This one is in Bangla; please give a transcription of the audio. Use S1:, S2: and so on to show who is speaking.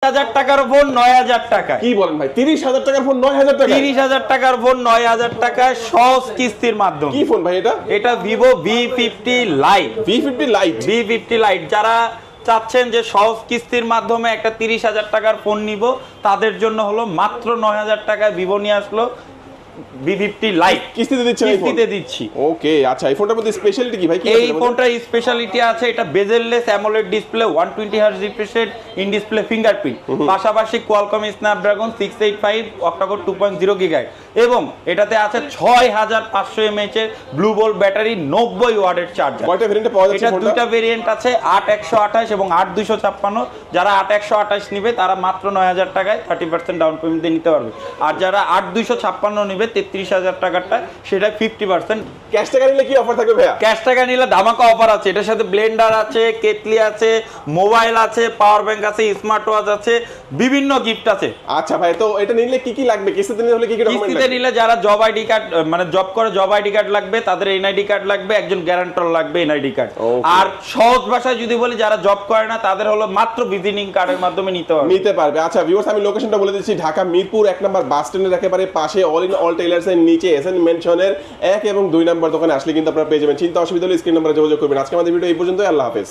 S1: হাজার টাকার ফোন ৯,০০০ টাকা।
S2: কি বলেন ভাই, 30,000 টাকার ফোন 9,000 টাকা?
S1: 30,000 টাকার ফোন 9,000 টাকায় সহজ কিস্তির মাধ্যমে।
S2: কি ফোন ভাই এটা?
S1: এটা Vivo V50 light.
S2: V50 light.
S1: V50 light যারা চাচ্ছেন যে সহজ কিস্তির মাধ্যমে একটা 30,000 টাকার ফোন নিব, তাদের জন্য হলো মাত্র 9,000 টাকায় ভিভো নিয়ে আসলো V50 লাইট।
S2: কিস্তিতে দিচ্ছেন এই ফোন?
S1: কিস্তিতে দিচ্ছি।
S2: ওকে, আচ্ছা এই ফোনটার মধ্যে স্পেশালিটি কি ভাই? কি
S1: এই ফোনটার স্পেশালিটি আছে, এটা bezel-less AMOLED display, 120 hertz refresh rate, in display fingerprint, পাশাপাশি কোয়ালকম স্ন্যাপড্রাগন 685 অক্টাকোর 2.0 গিগাহার্টজ, এবং এটাতে আছে 6500 mAh এর ব্লু বোল্ট ব্যাটারি, 90 ওয়াটের চার্জার।
S2: কয়টা ভেরিয়েন্টে পাওয়া যাচ্ছে
S1: এটা
S2: ফোনটা?
S1: দুইটা ভেরিয়েন্ট আছে, 8128 এবং 8256। যারা 8128 নিবে তারা মাত্র 9,000 টাকায় 30% ডাউন পেমেন্ট দিয়ে নিতে পারবে, আর যারা 8256 নিবে 33,000 টাকারটা, সেটা 50%
S2: ক্যাশ টাকা নিলে কি অফার থাকবে ভাইয়া?
S1: ক্যাশ টাকা নিলে ধামাকা অফার আছে। এটার সাথে ব্লেন্ডার আছে, কেটলি আছে, মোবাইল আছে, পাওয়ার ব্যাংক আছে, স্মার্ট ওয়াচ আছে, বিভিন্ন গিফট আছে।
S2: আচ্ছা ভাই, তো এটা নিলে কি কি লাগবে? কিস্তিতে নিলে কি কি ডকুমেন্ট
S1: কিস্তিতে
S2: লাগবে?
S1: নিলে যারা জব আইডি কার্ড, মানে জব করে জব আইডি কার্ড লাগবে, তাদের এনআইডি কার্ড লাগবে, একজন গ্যারান্টর লাগবে এনআইডি কার্ড।
S2: Okay.
S1: আর সহজ ভাষায় যদি বলি, যারা জব করে না তাদের হলো মাত্র ভিজিটিং কার্ডের মাধ্যমে নিতে পারবে।
S2: আচ্ছা ভিউয়ার্স, আমি লোকেশনটা বলে দিচ্ছি, ঢাকা মিরপুর 1 নম্বর বাস স্ট্যান্ডের একেবারে পাশে অল ইন অল টেইলার্স এর নিচে এসএন মেনশনের 1 এবং 2 নম্বর দোকানে আসলে কিন্তু আপনারা পেয়ে যাবেন। চিন্তা অসুবিধা হলে স্ক্রিন নম্বরে যোগাযোগ করবেন। আজকে আমাদের ভিডিও এই পর্যন্তই। আল্লাহ হাফেজ।